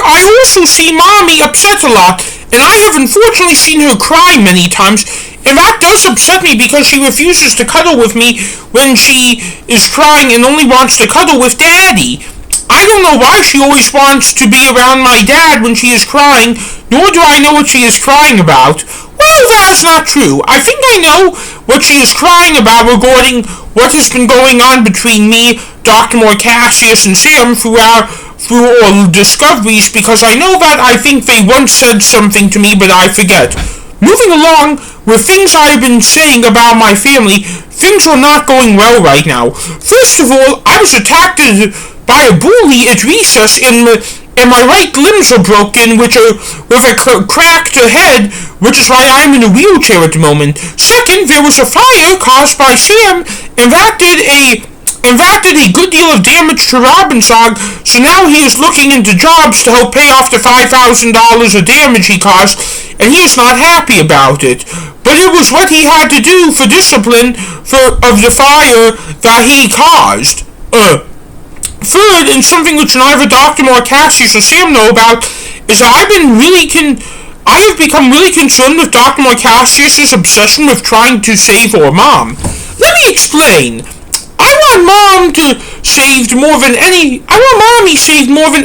I also see Mommy upset a lot, and I have unfortunately seen her cry many times, and that does upset me because she refuses to cuddle with me when she is crying and only wants to cuddle with Daddy. I don't know why she always wants to be around my dad when she is crying, nor do I know what she is crying about. Well, that is not true. I think I know what she is crying about regarding what has been going on between me, Dr. Marcacius, and Sam through all discoveries, because I know that I think they once said something to me, but I forget. Moving along with things I have been saying about my family, things are not going well right now. First of all, I was attacked by a bully at recess, and my right limbs are broken, with a cracked head, which is why I'm in a wheelchair at the moment. Second, there was a fire caused by Sam, and that did a good deal of damage to Robbinsog, so now he is looking into jobs to help pay off the $5,000 of damage he caused, and he is not happy about it. But it was what he had to do for discipline of the fire that he caused. Third, and something which neither Dr. Marcacius or Sam know about, is that I have become really concerned with Dr. Marcacius' obsession with trying to save our mom. Let me explain. I want Mommy saved more than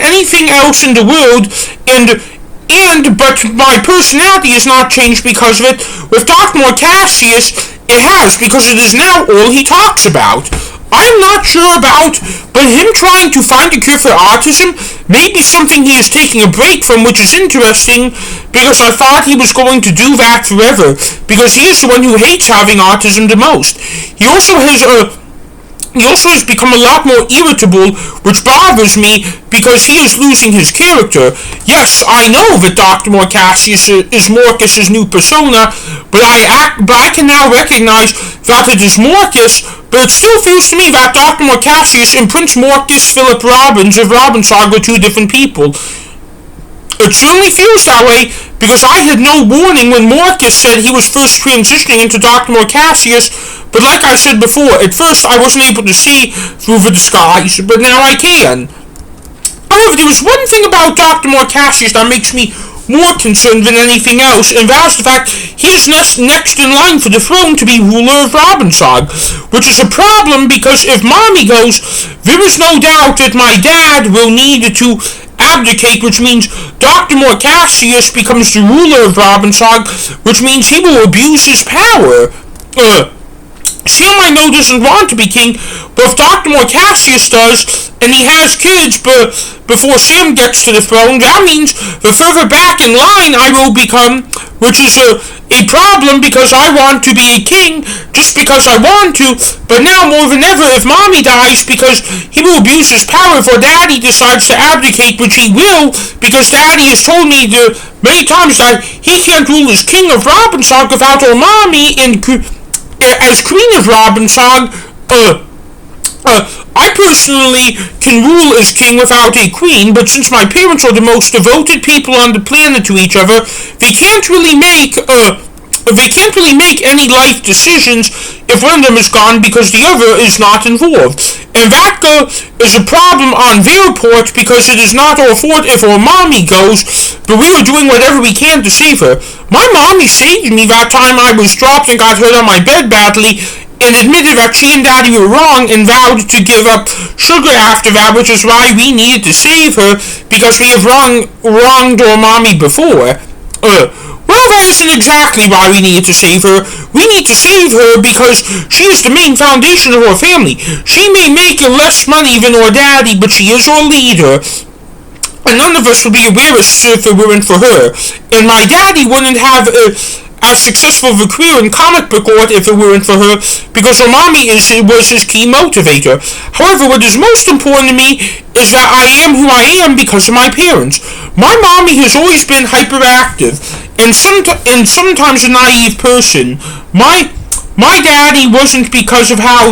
anything else in the world, but my personality has not changed because of it. With Dr. Marcacius, it has, because it is now all he talks about. I'm not sure about, but him trying to find a cure for autism may be something he is taking a break from, which is interesting, because I thought he was going to do that forever, because he is the one who hates having autism the most. He also has become a lot more irritable, which bothers me, because he is losing his character. Yes, I know that Dr. Marcacius is Marcus's new persona, but I can now recognize that it is Marcus, but it still feels to me that Dr. Marcacius and Prince Marcus Philip Robbins of Robbinsog are two different people. It certainly feels that way, because I had no warning when Marcus said he was first transitioning into Dr. Marcacius, but like I said before, at first I wasn't able to see through the disguise, but now I can. However, there was one thing about Dr. Marcacius that makes me more concerned than anything else, and that is the fact he is next in line for the throne to be ruler of Robbinsog, which is a problem because if Mommy goes, there is no doubt that my dad will need to abdicate, which means Dr. Marcacius becomes the ruler of Robbinsog, which means he will abuse his power. Sam, I know, doesn't want to be king, but if Dr. Marcacius does, and he has kids before Sam gets to the throne, that means the further back in line I will become, which is a problem because I want to be a king just because I want to, but now more than ever, if Mommy dies, because he will abuse his power, if our Daddy decides to abdicate, which he will, because Daddy has told me many times that he can't rule as king of Robbinsog without our Mommy as Queen of Robbinsog. I personally can rule as king without a queen, but since my parents are the most devoted people on the planet to each other, they can't really make any life decisions if one of them is gone because the other is not involved. And that is a problem on their part because it is not our fault if our Mommy goes, but we are doing whatever we can to save her. My Mommy saved me that time I was dropped and got hurt on my bed badly, and admitted that she and Daddy were wrong and vowed to give up sugar after that, which is why we needed to save her, because we have wronged our Mommy before. Well, that isn't exactly why we needed to save her. We need to save her because she is the main foundation of our family. She may make less money than our Daddy, but she is our leader. And none of us would be aware of if it weren't for her. And my Daddy wouldn't have as successful of a career in comic book art if it weren't for her, because her Mommy was his key motivator. However, what is most important to me is that I am who I am because of my parents. My Mommy has always been hyperactive and sometimes a naive person. My Daddy wasn't because of how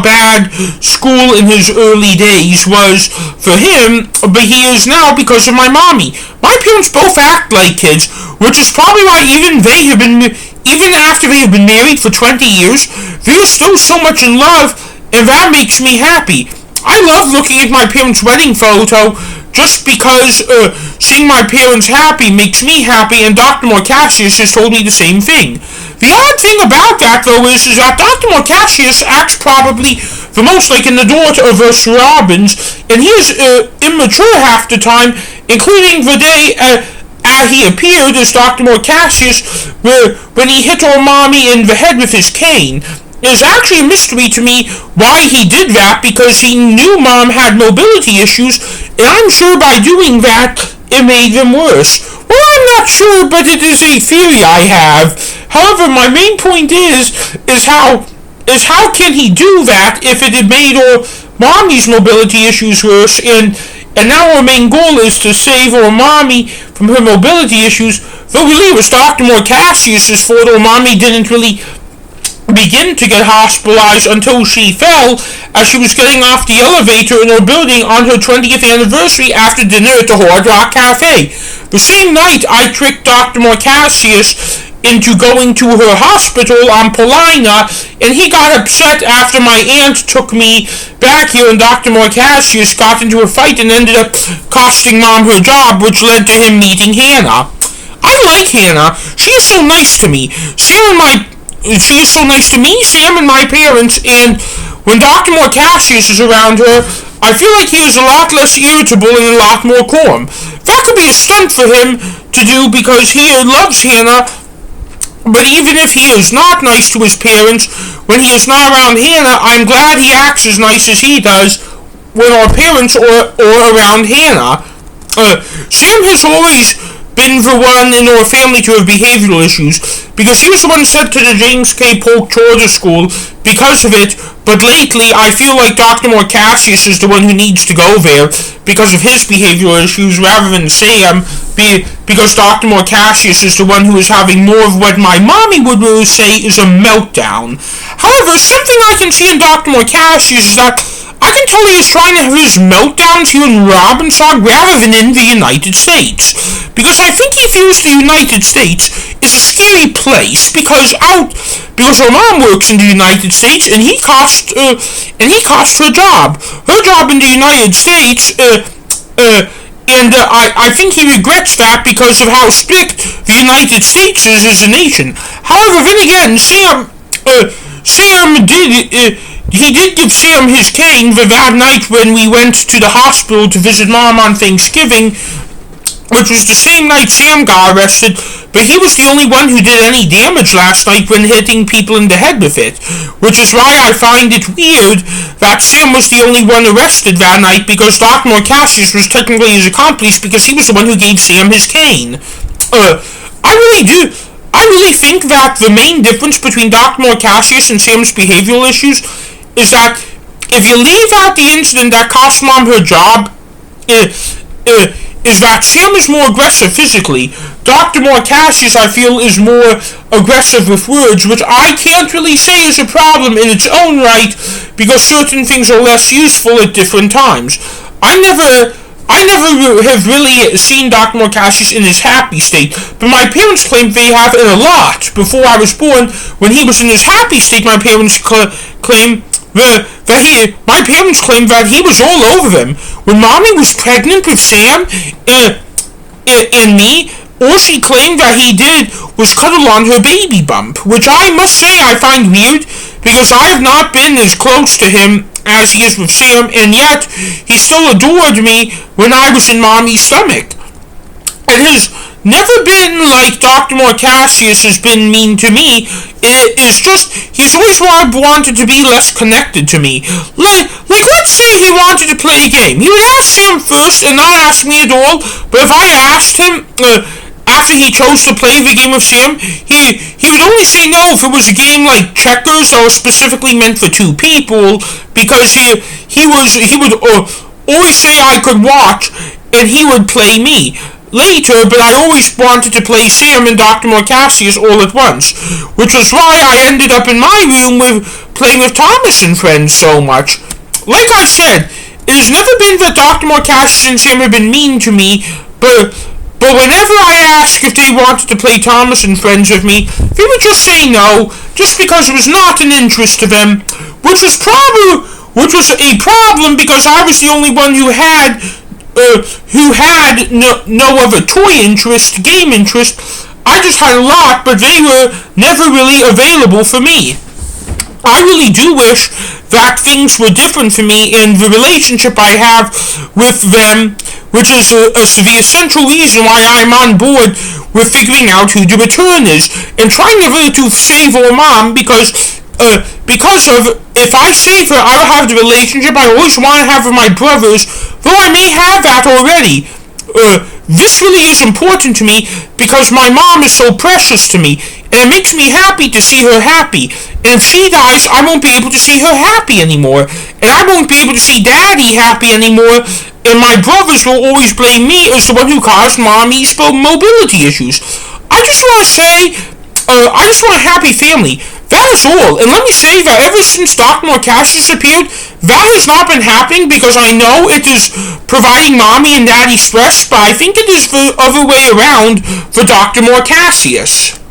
bad school in his early days was for him, but he is now because of my Mommy. My parents both act like kids, which is probably why even after they have been married for 20 years, they are still so much in love, and that makes me happy. I love looking at my parents' wedding photo just because seeing my parents happy makes me happy, and Dr. Marcacius has told me the same thing. The odd thing about that, though, is that Dr. Marcacius acts probably the most like an adult of us Robins, and he is immature half the time, including the day he appeared as Dr. Marcacius when he hit our mommy in the head with his cane. It is actually a mystery to me why he did that, because he knew Mom had mobility issues, and I'm sure by doing that, it made them worse. Well, I'm not sure, but it is a theory I have. However, my main point is how can he do that if it had made our Mommy's mobility issues worse, and now our main goal is to save our Mommy from her mobility issues, though really it was Dr. Marcacius' fault our Mommy didn't really begin to get hospitalized until she fell as she was getting off the elevator in our building on her 20th anniversary after dinner at the Hard Rock Cafe. The same night, I tricked Dr. Marcacius into going to her hospital on Paulina, and he got upset after my aunt took me back here, and Dr. Marcacius got into a fight and ended up costing Mom her job, which led to him meeting Hannah. I like Hannah. She is so nice to me. She is so nice to me, Sam, and my parents, and when Dr. Marcacius is around her, I feel like he is a lot less irritable and a lot more calm. That could be a stunt for him to do because he loves Hannah, but even if he is not nice to his parents, when he is not around Hannah, I'm glad he acts as nice as he does when our parents are around Hannah. Sam has always been the one in our family to have behavioral issues, because he was the one sent to the James K. Polk Charter School because of it, but lately I feel like Dr. Marcacius is the one who needs to go there because of his behavioral issues rather than Sam, because Dr. Marcacius is the one who is having more of what my mommy would really say is a meltdown. However, something I can see in Dr. Marcacius is that I can tell he is trying to have his meltdowns here in Robbinsog rather than in the United States. Because I think he feels the United States is a scary place because our mom works in the United States and he cost her job. Her job in the United States I think he regrets that because of how strict the United States is as a nation. However, then again, he did give Sam his cane that night when we went to the hospital to visit Mom on Thanksgiving, which was the same night Sam got arrested, but he was the only one who did any damage last night when hitting people in the head with it, which is why I find it weird that Sam was the only one arrested that night, because Dr. Marcacius was technically his accomplice because he was the one who gave Sam his cane. I really think that the main difference between Dr. Marcacius and Sam's behavioral issues is that if you leave out the incident that cost Mom her job, is that Sam is more aggressive physically. Dr. Marcacius, I feel, is more aggressive with words, which I can't really say is a problem in its own right, because certain things are less useful at different times. I never have really seen Dr. Marcacius in his happy state, but my parents claim they have it a lot. Before I was born, when he was in his happy state, my parents claim that he was all over them. When Mommy was pregnant with Sam and me, all she claimed that he did was cuddle on her baby bump, which I must say I find weird, because I have not been as close to him as he is with Sam, and yet he still adored me when I was in Mommy's stomach. It has never been like Dr. Marcacius has been mean to me. It is just, he's always wanted to be less connected to me. Like let's say he wanted to play a game. He would ask Sam first and not ask me at all, but if I asked him after he chose to play the game with Sam, he would only say no if it was a game like checkers or specifically meant for two people, because he would always say I could watch and he would play me later, but I always wanted to play Sam and Dr. Marcacius all at once, which was why I ended up in my room playing with Thomas and friends so much. Like I said, it has never been that Dr. Marcacius and Sam have been mean to me, but whenever I asked if they wanted to play Thomas and friends with me, they would just say no, just because it was not an interest to them, which was probably which was a problem because I was the only one who had no other toy interest, game interest. I just had a lot, but they were never really available for me. I really do wish that things were different for me in the relationship I have with them, which is the essential reason why I'm on board with figuring out who the return is, and trying never to save our mom because of, if I save her, I'll have the relationship I always want to have with my brothers, though I may have that already. This really is important to me because my mom is so precious to me, and it makes me happy to see her happy. And if she dies, I won't be able to see her happy anymore, and I won't be able to see Daddy happy anymore, and my brothers will always blame me as the one who caused Mommy's mobility issues. I just want to say, I just want a happy family. That is all. And let me say that ever since Dr. Marcacius appeared, that has not been happening because I know it is providing Mommy and Daddy stress, but I think it is the other way around for Dr. Marcacius.